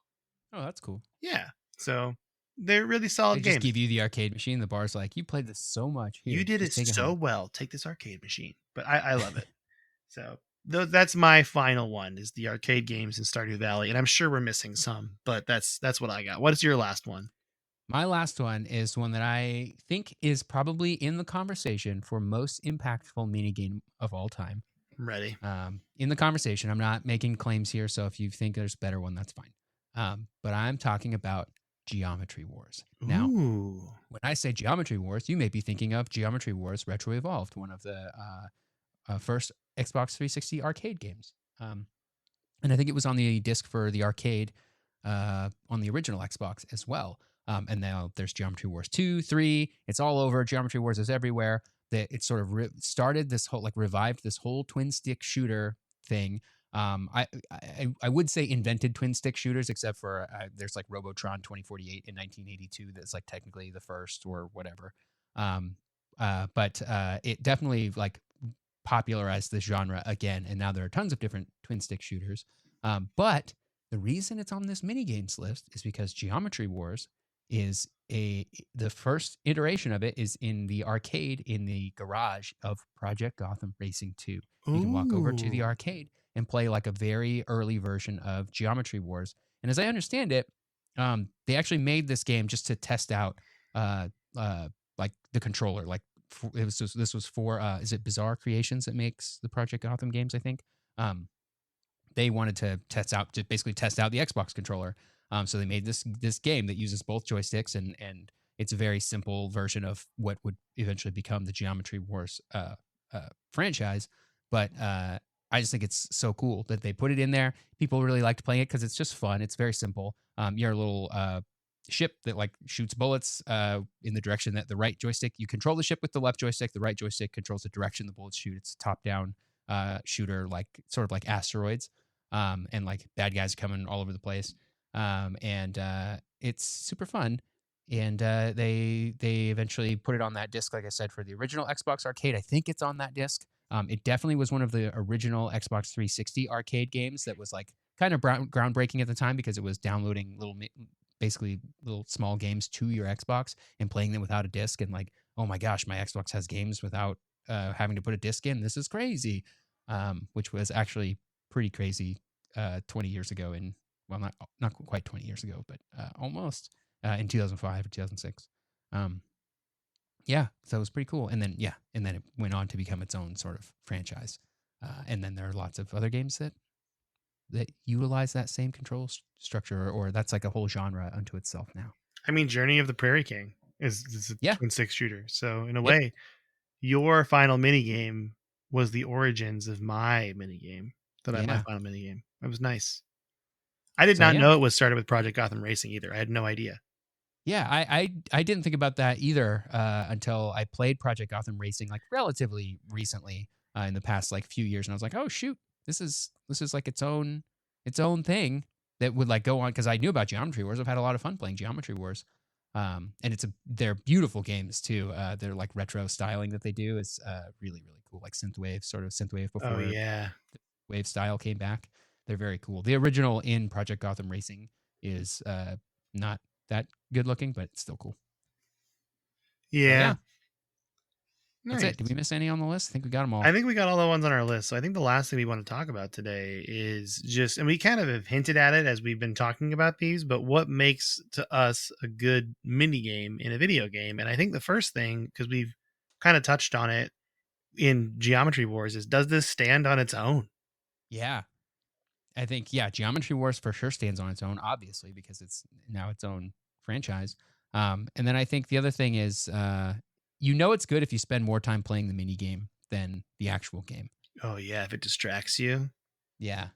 oh, that's cool. Yeah. So They're really They solid just games. give you the arcade machine. The bar's like, you played this so much. You Here, did it just take it so home. well. Take this arcade machine. But I love it. So that's my final one is the arcade games in Stardew Valley, and I'm sure we're missing some, but that's what I got. What is your last one? My last one is one that I think is probably in the conversation for most impactful minigame of all time. I'm ready. In the conversation, I'm not making claims here, so if you think there's a better one, that's fine. But I'm talking about Geometry Wars. Now, Ooh. when I say Geometry Wars, you may be thinking of Geometry Wars Retro Evolved, one of the first Xbox 360 arcade games. And I think it was on the disc for the arcade on the original Xbox as well. And now there's Geometry Wars 2, 3. It's all over. Geometry Wars is everywhere. That it sort of started this whole, like, revived this whole twin stick shooter thing. I would say invented twin stick shooters, except for there's like Robotron 2048 in 1982 that's like technically the first or whatever. But it definitely like popularized the genre again, and now there are tons of different twin stick shooters. But the reason it's on this minigames list is because Geometry Wars is the first iteration of it is in the arcade in the garage of Project Gotham Racing 2. You can walk over to the Ooh. arcade and play like a very early version of Geometry Wars. And as I understand it, they actually made this game just to test out uh, like the controller. Like it was this was for is it Bizarre Creations that makes the Project Gotham games? I think. They wanted to basically test out the Xbox controller. So they made this game that uses both joysticks, and it's a very simple version of what would eventually become the Geometry Wars franchise. But I just think it's so cool that they put it in there. People really liked playing it because it's just fun. It's very simple. You're a little ship that like shoots bullets in the direction that the right joystick. You control the ship with the left joystick. The right joystick controls the direction the bullets shoot. It's a top-down shooter, like sort of like Asteroids, and like bad guys coming all over the place. And it's super fun. And they eventually put it on that disc, like I said, for the original Xbox Arcade. I think it's on that disc. It definitely was one of the original Xbox 360 arcade games that was like kind of groundbreaking at the time because it was downloading basically little small games to your Xbox and playing them without a disc. And like, oh my gosh, my Xbox has games without having to put a disc in. This is crazy. Which was actually pretty crazy 20 years ago in, well, not quite 20 years ago, but almost in 2005 or 2006. Yeah, so it was pretty cool. And then it went on to become its own sort of franchise. And then there are lots of other games that utilize that same control structure, or that's like a whole genre unto itself now. I mean, Journey of the Prairie King is a Yeah. twin stick shooter. So in a Yep. way, your final minigame was the origins of my minigame. My Yeah. final minigame. It was nice. I did So not yeah, know it was started with Project Gotham Racing either. I had no idea. yeah, I didn't think about that either until I played Project Gotham Racing like relatively recently in the past like few years, and I was like, oh shoot, this is like its own thing that would like go on because I knew about Geometry Wars. I've had a lot of fun playing Geometry Wars, and they're beautiful games too. They're like retro styling that they do is really cool, like synthwave Oh before yeah. wave style came back. They're very cool. The original in Project Gotham Racing is not that good looking, but it's still cool. So Yeah. yeah, that's it. Did Nice. we miss any on the list? I think we got them all. I think we got all the ones on our list. So I think the last thing we want to talk about today is just, and we kind of have hinted at it as we've been talking about these, but what makes to us a good mini game in a video game? And I think the first thing, because we've kind of touched on it in Geometry Wars, is does this stand on its own? Yeah, I think Geometry Wars for sure stands on its own, obviously because it's now its own franchise. And then I think the other thing is, it's good if you spend more time playing the mini game than the actual game. Oh yeah, if it distracts you. Yeah,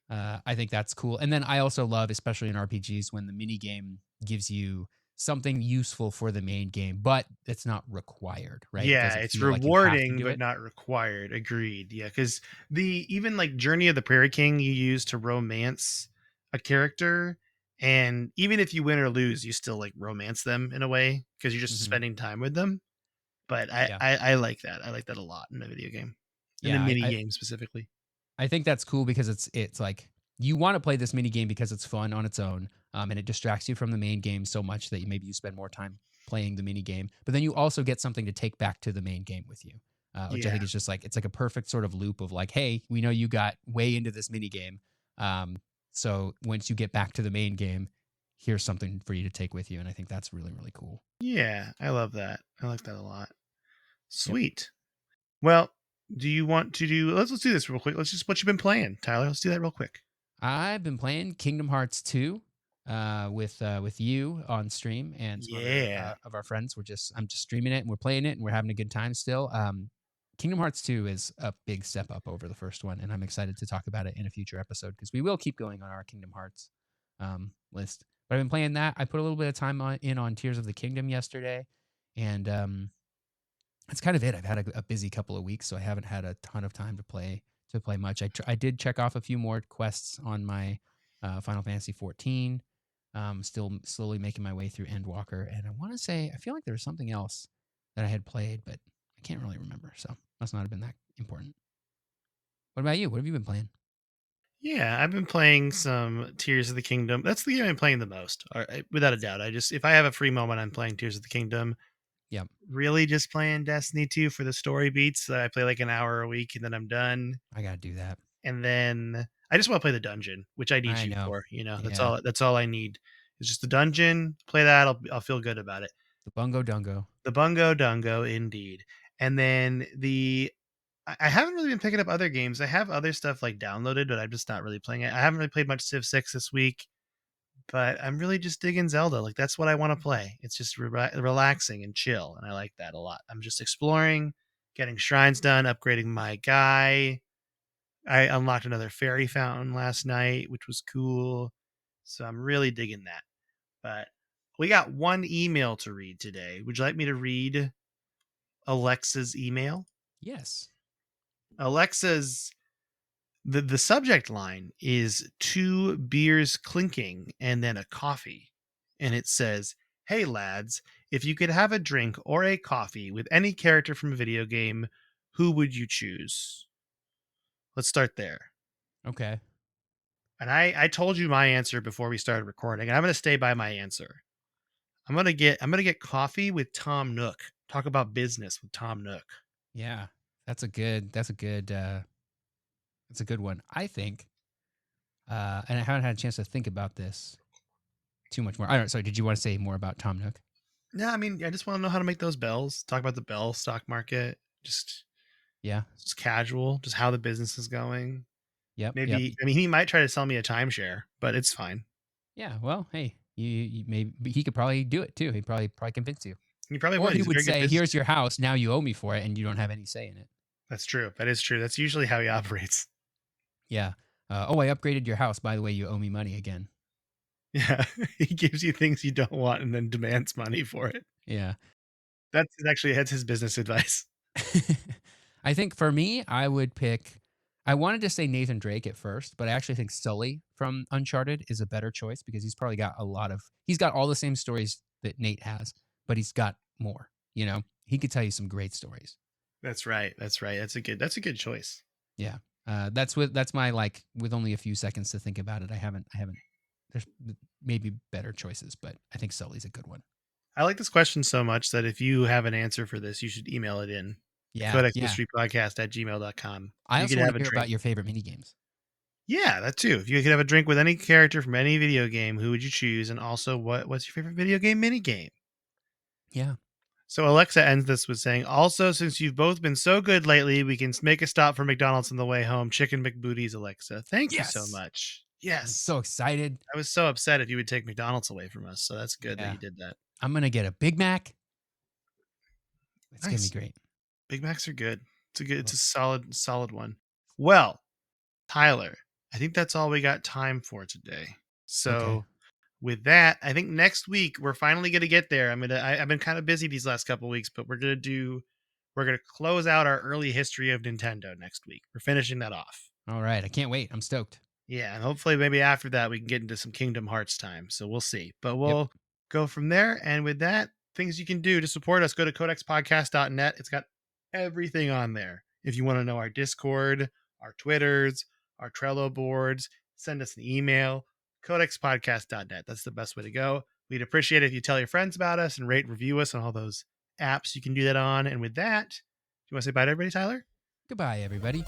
I think that's cool. And then I also love, especially in RPGs, when the mini game gives you something useful for the main game, but it's not required, right? It Yeah, doesn't it's feel like you have to rewarding do but it. not required. Agreed. Yeah, because the even like Journey of the Prairie King you use to romance a character, and even if you win or lose, you still like romance them in a way because you're just Hmm. spending time with them. But Yeah. I like that. I like that a lot in a video game, in the Yeah, mini game specifically. I think that's cool because it's like you want to play this mini game because it's fun on its own, and it distracts you from the main game so much that maybe you spend more time playing the mini game. But then you also get something to take back to the main game with you, which I Yeah. think is just like it's like a perfect sort of loop of like, hey, we know you got way into this mini game, so once you get back to the main game, here's something for you to take with you, and I think that's really really cool. Yeah. I love that. I like that a lot. Yep. Sweet. Well, do you want to do let's do this real quick. Let's just what you've been playing, Tyler. Let's do that real quick. I've been playing Kingdom Hearts 2 with you on stream and some other Yeah. of our friends. I'm just streaming it and we're playing it and we're having a good time still. Kingdom Hearts 2 is a big step up over the first one, and I'm excited to talk about it in a future episode because we will keep going on our Kingdom Hearts list. But I've been playing that. I put a little bit of time on Tears of the Kingdom yesterday, and that's kind of it. I've had a busy couple of weeks, so I haven't had a ton of time to play much. I did check off a few more quests on my Final Fantasy 14. Still slowly making my way through Endwalker, and I want to say I feel like there was something else that I had played, but I can't really remember. So must not have been that important. What about you? What have you been playing? Yeah, I've been playing some Tears of the Kingdom. That's the game I'm playing the most, without a doubt. If I have a free moment, I'm playing Tears of the Kingdom. Yep, Really, just playing Destiny 2 for the story beats. I play like an hour a week, and then I'm done. I gotta do that. And then I just want to play the dungeon, which I need I you know. for. That's Yeah, all. That's all I need. It's just the dungeon. Play that. I'll feel good about it. the Bungo Dungo. The Bungo Dungo, indeed. And then I haven't really been picking up other games. I have other stuff like downloaded, but I'm just not really playing it. I haven't really played much Civ 6 this week, but I'm really just digging Zelda. Like that's what I want to play. It's just relaxing and chill, and I like that a lot. I'm just exploring, getting shrines done, upgrading my guy. I unlocked another fairy fountain last night, which was cool. So I'm really digging that. But we got one email to read today. Would you like me to read Alexa's email? Yes. Alexa's the subject line is two beers clinking and then a coffee. And it says, "Hey lads, if you could have a drink or a coffee with any character from a video game, who would you choose?" Let's start there. Okay. And I told you my answer before we started recording, and I'm going to stay by my answer. I'm going to get coffee with Tom Nook. Talk about business with Tom Nook. Yeah. That's a good one. I think, and I haven't had a chance to think about this too much more. I don't. Sorry, did you want to say more about Tom Nook? Yeah, I mean, I just want to know how to make those bells. Talk about the bell stock market. Yeah. Just casual, just how the business is going. Yep. Yep. Maybe I mean he might try to sell me a timeshare, but it's fine. Yeah. Well, hey, you maybe he could probably do it too. He'd probably convince you, He probably or would. he He's a would very good say, "Here's businessman. your house. Now you owe me for it, and you don't have any say in it." That's true. That is true. That's usually how he operates. Yeah. Oh, I upgraded your house. By the way, you owe me money again. Yeah, he gives you things you don't want and then demands money for it. Yeah. That's his business advice. I think for me, I would pick. I wanted to say Nathan Drake at first, but I actually think Sully from Uncharted is a better choice because he's probably got he's got all the same stories that Nate has, but he's got more. He could tell you some great stories. That's right. That's right. That's a good choice. Yeah. That's my like with only a few seconds to think about it. I haven't there's maybe better choices, but I think Sully's a good one. I like this question so much that if you have an answer for this, you should email it in. Yeah, yeah. codexmysterypodcast@gmail.com. I You could also want have to a hear drink. about your favorite mini games. Yeah, that too. If you could have a drink with any character from any video game, who would you choose? And also, what's your favorite video game mini game? Yeah. So Alexa ends this with saying, "Also, since you've both been so good lately, we can make a stop for McDonald's on the way home. Chicken McBooties, Alexa. Thank you so Yes. much. I'm Yes, so excited. I was so upset if you would take McDonald's away from us. So that's good that Yeah. you did that. I'm gonna get a Big Mac. It's gonna be Nice. great. Big Macs are good. It's Well, a solid one. Well, Tyler, I think that's all we got time for today. okay. So with that, I think next week we're finally going to get there. I've been kind of busy these last couple weeks, but we're going to close out our early history of Nintendo next week. We're finishing that off. All right. I can't wait. I'm stoked. Yeah, and hopefully maybe after that we can get into some Kingdom Hearts time. So we'll see. But Yep. we'll go from there. And with that, things you can do to support us, go to codexpodcast.net. It's got everything on there. If you want to know our Discord, our Twitters, our Trello boards, send us an email, codexpodcast.net. That's the best way to go. We'd appreciate it if you tell your friends about us and rate and review us on all those apps you can do that on. And with that, do you want to say bye to everybody, Tyler? Goodbye, everybody.